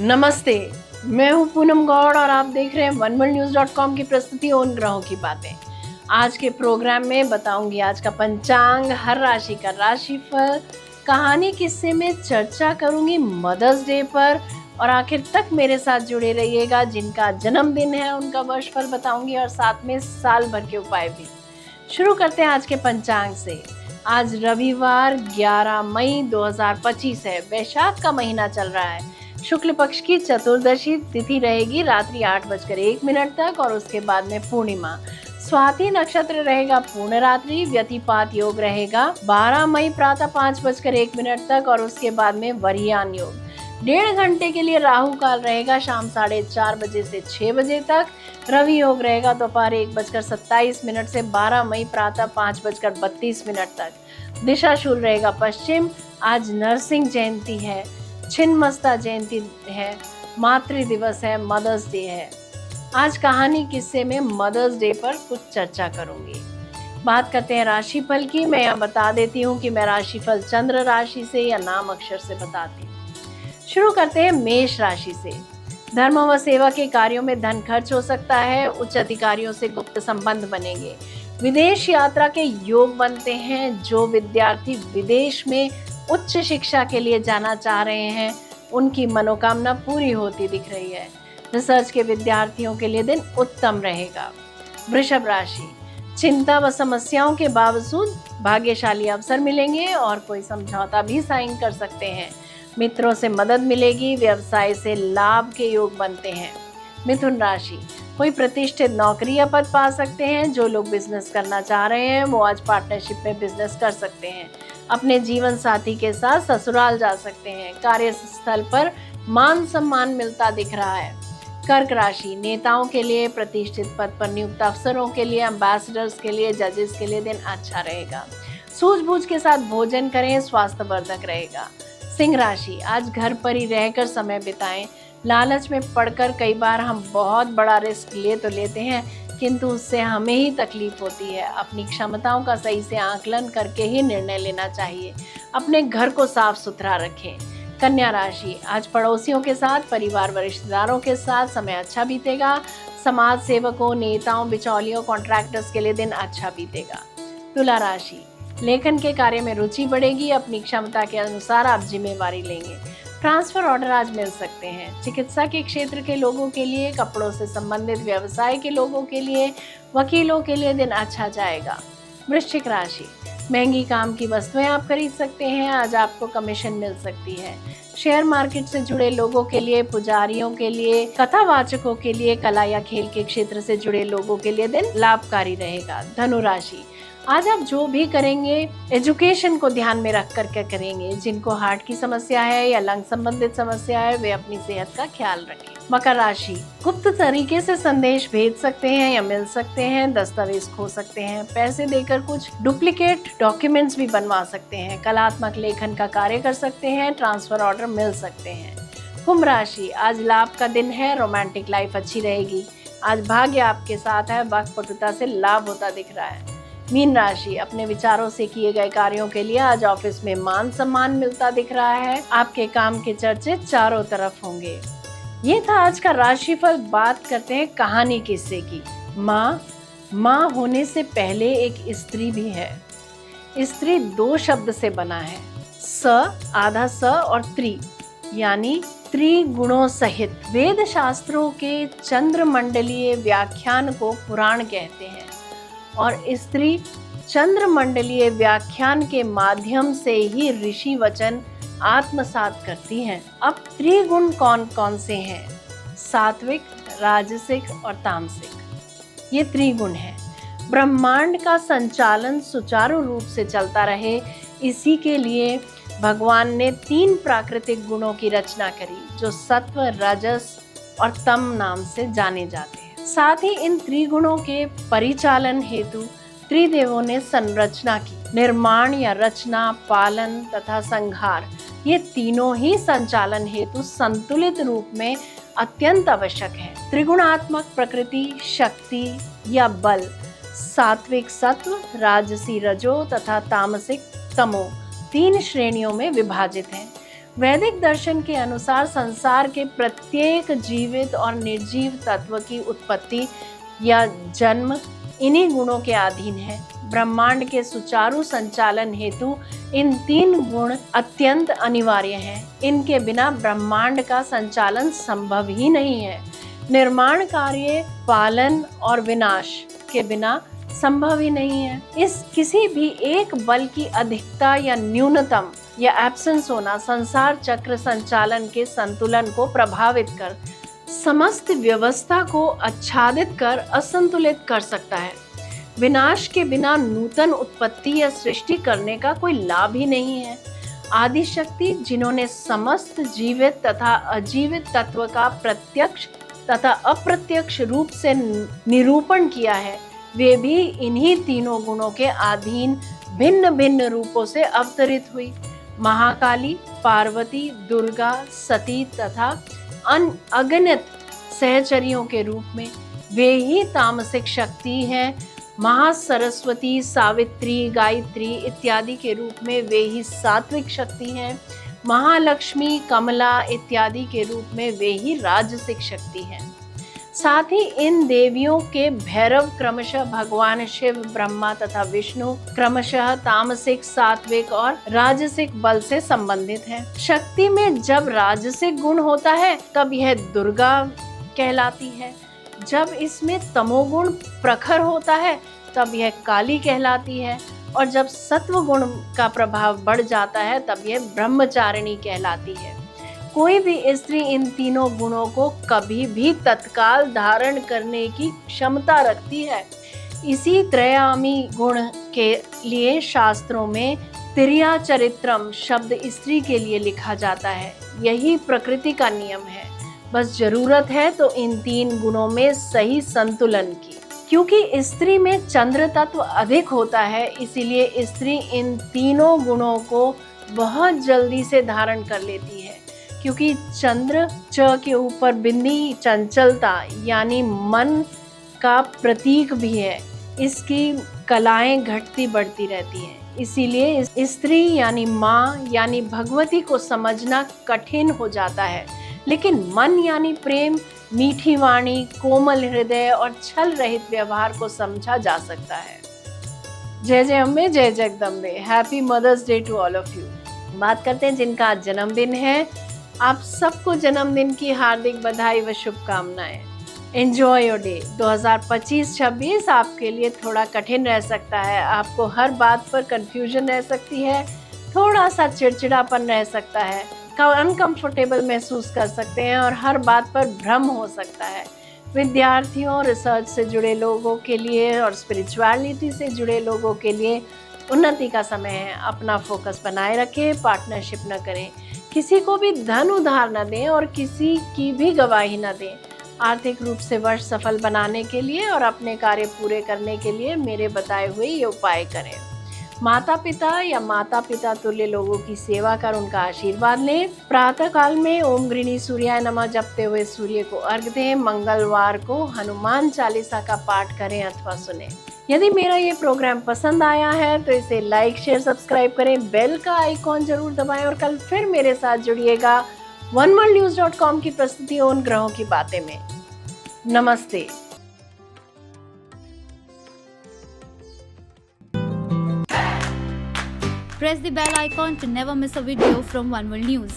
नमस्ते, मैं हूँ पूनम गौड़ और आप देख रहे हैं वनवर्ल्डन्यूज़.com की प्रस्तुति उन ग्रहों की बातें। आज के प्रोग्राम में बताऊंगी आज का पंचांग, हर राशि का राशिफल, कहानी किस्से में चर्चा करूंगी मदर्स डे पर और आखिर तक मेरे साथ जुड़े रहिएगा। जिनका जन्मदिन है उनका वर्षफल बताऊंगी और साथ में साल भर के उपाय भी। शुरू करते हैं आज के पंचांग से। आज रविवार 11 मई 2025 है। वैशाख का महीना चल रहा है। शुक्ल पक्ष की चतुर्दशी तिथि रहेगी रात्रि 8:01 तक और उसके बाद में पूर्णिमा। स्वाति नक्षत्र रहेगा पूर्ण रात्रि। व्यतिपात योग रहेगा 12 मई प्रातः 5:01 तक और उसके बाद में वरियान योग। 1.5 घंटे के लिए राहु काल रहेगा शाम 4:30 बजे से 6 बजे तक। रवि योग रहेगा दोपहर 1:27 से 12 मई प्रातः 5:32 तक। दिशा शूल रहेगा पश्चिम। आज नरसिंह जयंती है, छिन्नमस्ता जयंती है, मातृ दिवस है, मदर्स डे है। आज कहानी किस्से में मदर्स डे पर कुछ चर्चा करूंगी। बात करते हैं राशिफल की। मैं यहाँ बता देती हूँ कि मैं राशिफल चंद्र राशि से या नाम अक्षर से बताती हूँ। शुरू करते हैं मेष राशि से। धर्म व सेवा के कार्यों में धन खर्च हो सकता है। उच्च अधिकारियों से गुप्त संबंध बनेंगे। विदेश यात्रा के योग बनते हैं। जो विद्यार्थी विदेश में उच्च शिक्षा के लिए जाना चाह रहे हैं उनकी मनोकामना पूरी होती दिख रही है। रिसर्च के विद्यार्थियों के लिए दिन उत्तम रहेगा। वृषभ राशि, चिंता व समस्याओं के बावजूद भाग्यशाली अवसर मिलेंगे और कोई समझौता भी साइन कर सकते हैं। मित्रों से मदद मिलेगी। व्यवसाय से लाभ के योग बनते हैं। मिथुन राशि, कोई प्रतिष्ठित नौकरी या पद पा सकते हैं। जो लोग बिजनेस करना चाह रहे हैं वो आज पार्टनरशिप में बिजनेस कर सकते हैं। अपने जीवन साथी के साथ ससुराल जा सकते हैं। कार्यस्थल पर मान सम्मान मिलता दिख रहा है। कर्क राशि, नेताओं के लिए, प्रतिष्ठित पद पर नियुक्त अफसरों के लिए, एम्बेसडर्स के लिए, जजेस के लिए दिन अच्छा रहेगा। सूझबूझ के साथ भोजन करें, स्वास्थ्यवर्धक रहेगा। सिंह राशि, आज घर पर ही रहकर समय बिताएं। लालच में पड़कर कई बार हम बहुत बड़ा रिस्क ले तो लेते हैं किंतु उससे हमें ही तकलीफ होती है। अपनी क्षमताओं का सही से आकलन करके ही निर्णय लेना चाहिए। अपने घर को साफ सुथरा रखें। कन्या राशि, आज पड़ोसियों के साथ, परिवार व रिश्तेदारों के साथ समय अच्छा बीतेगा। समाज सेवकों, नेताओं, बिचौलियों, कॉन्ट्रैक्टर्स के लिए दिन अच्छा बीतेगा। तुला राशि, लेखन के कार्य में रुचि बढ़ेगी। अपनी क्षमता के अनुसार आप जिम्मेवारी लेंगे। ट्रांसफर ऑर्डर आज मिल सकते हैं। चिकित्सा के क्षेत्र के लोगों के लिए, कपड़ों से संबंधित व्यवसाय के लोगों के लिए, वकीलों के लिए दिन अच्छा जाएगा। वृश्चिक राशि, महंगी काम की वस्तुएं आप खरीद सकते हैं। आज आपको कमीशन मिल सकती है। शेयर मार्केट से जुड़े लोगों के लिए, पुजारियों के लिए, कथावाचकों के लिए, कला या खेल के क्षेत्र से जुड़े लोगों के लिए दिन लाभकारी रहेगा। धनु राशि, आज आप जो भी करेंगे एजुकेशन को ध्यान में रख करके करेंगे। जिनको हार्ट की समस्या है या लंग संबंधित समस्या है वे अपनी सेहत का ख्याल रखें। मकर राशि, गुप्त तरीके से संदेश भेज सकते हैं या मिल सकते हैं। दस्तावेज खो सकते हैं। पैसे देकर कुछ डुप्लीकेट डॉक्यूमेंट्स भी बनवा सकते हैं। कलात्मक लेखन का कार्य कर सकते हैं। ट्रांसफर ऑर्डर मिल सकते हैं। कुंभ राशि, आज लाभ का दिन है। रोमांटिक लाइफ अच्छी रहेगी। आज भाग्य आपके साथ है। वाक्पटुता से लाभ होता दिख रहा है। मीन राशि, अपने विचारों से किए गए कार्यों के लिए आज ऑफिस में मान सम्मान मिलता दिख रहा है। आपके काम के चर्चे चारों तरफ होंगे। ये था आज का राशिफल। बात करते हैं कहानी किस्से की। माँ होने से पहले एक स्त्री भी है। स्त्री 2 शब्द से बना है, स आधा स और त्रि यानी त्रिगुणों सहित। वेद शास्त्रों के चंद्रमंडलीय व्याख्यान को पुराण कहते हैं और स्त्री चंद्रमंडलीय व्याख्यान के माध्यम से ही ऋषि वचन आत्मसात करती हैं। अब त्रिगुण कौन कौन से हैं? सात्विक, राजसिक और तामसिक, ये त्रिगुण हैं। ब्रह्मांड का संचालन सुचारू रूप से चलता रहे, इसी के लिए भगवान ने 3 प्राकृतिक गुणों की रचना करी जो सत्व, रजस और तम नाम से जाने जाते हैं। साथ ही इन त्रिगुणों के परिचालन हेतु त्रिदेवों ने संरचना की। निर्माण या रचना, पालन तथा संहार, ये तीनों ही संचालन हेतु संतुलित रूप में अत्यंत आवश्यक है। त्रिगुणात्मक प्रकृति, शक्ति या बल, सात्विक सत्व, राजसी रजो तथा तामसिक तमो 3 श्रेणियों में विभाजित है। वैदिक दर्शन के अनुसार संसार के प्रत्येक जीवित और निर्जीव तत्व की उत्पत्ति या जन्म इन्हीं गुणों के अधीन है। ब्रह्मांड के सुचारू संचालन हेतु इन 3 गुण अत्यंत अनिवार्य हैं। इनके बिना ब्रह्मांड का संचालन संभव ही नहीं है। निर्माण कार्य, पालन और विनाश के बिना संभव ही नहीं है। इस किसी भी एक बल की अधिकता या न्यूनतम या एब्सेंस होना संसार चक्र संचालन के संतुलन को प्रभावित कर समस्त व्यवस्था को आच्छादित कर असंतुलित कर सकता है। विनाश के बिना नूतन उत्पत्ति या सृष्टि करने का कोई लाभ ही नहीं है। आदि शक्ति जिन्होंने समस्त जीवित तथा अजीवित तत्व का प्रत्यक्ष तथा अप्रत्यक्ष रूप से निरूपण किया है, वे भी इन्हीं तीनों गुणों के अधीन भिन्न भिन्न रूपों से अवतरित हुई। महाकाली, पार्वती, दुर्गा, सती तथा अगणित सहचरियों के रूप में वे ही तामसिक शक्ति हैं। महासरस्वती, सावित्री, गायत्री इत्यादि के रूप में वे ही सात्विक शक्ति हैं। महालक्ष्मी, कमला इत्यादि के रूप में वे ही राजसिक शक्ति हैं। साथ ही इन देवियों के भैरव क्रमशः भगवान शिव, ब्रह्मा तथा विष्णु क्रमशः तामसिक, सात्विक और राजसिक बल से संबंधित हैं। शक्ति में जब राजसिक गुण होता है तब यह दुर्गा कहलाती है। जब इसमें तमोगुण प्रखर होता है तब यह काली कहलाती है। और जब सत्व गुण का प्रभाव बढ़ जाता है तब यह ब्रह्मचारिणी कहलाती है। कोई भी स्त्री इन तीनों गुणों को कभी भी तत्काल धारण करने की क्षमता रखती है। इसी त्रयामी गुण के लिए शास्त्रों में तिर्या चरित्रम शब्द स्त्री के लिए लिखा जाता है। यही प्रकृति का नियम है। बस जरूरत है तो इन 3 गुणों में सही संतुलन की। क्योंकि स्त्री में चंद्र तत्व अधिक होता है, इसीलिए स्त्री इन तीनों गुणों को बहुत जल्दी से धारण कर लेती है। क्योंकि चंद्र च के ऊपर बिंदी चंचलता यानी मन का प्रतीक भी है। इसकी कलाएं घटती बढ़ती रहती हैं। इसीलिए स्त्री यानी माँ यानी भगवती को समझना कठिन हो जाता है। लेकिन मन यानी प्रेम, मीठी वाणी, कोमल हृदय और छल रहित व्यवहार को समझा जा सकता है। जय जय अम्बे, जय Jagdambe. Happy mother's day to all of you. बात करते हैं जिनका आज जन्मदिन है। आप सबको जन्मदिन की हार्दिक बधाई व शुभकामनाएं। Enjoy your day. 2025-26 आपके लिए थोड़ा कठिन रह सकता है। आपको हर बात पर कंफ्यूजन रह सकती है, थोड़ा सा चिड़चिड़ापन रह सकता है, अनकंफर्टेबल महसूस कर सकते हैं और हर बात पर भ्रम हो सकता है। विद्यार्थियों, रिसर्च से जुड़े लोगों के लिए और स्पिरिचुअलिटी से जुड़े लोगों के लिए उन्नति का समय है। अपना फोकस बनाए रखें, पार्टनरशिप न करें, किसी को भी धन उधार न दें और किसी की भी गवाही न दें। आर्थिक रूप से वर्ष सफल बनाने के लिए और अपने कार्य पूरे करने के लिए मेरे बताए हुए ये उपाय करें। माता पिता या माता पिता तुल्य लोगों की सेवा कर उनका आशीर्वाद लें। प्रातः काल में ओम गृणी सूर्याय नमः जपते हुए सूर्य को अर्घ्य दें। मंगलवार को हनुमान चालीसा का पाठ करें अथवा सुनें। यदि मेरा ये प्रोग्राम पसंद आया है तो इसे लाइक, शेयर, सब्सक्राइब करें। बेल का आइकॉन जरूर दबाएं और कल फिर मेरे साथ जुड़िएगा oneworldnews.com की प्रस्तुति उन ग्रहों की बातें में। नमस्ते। Press the bell icon to never miss a video from One World News.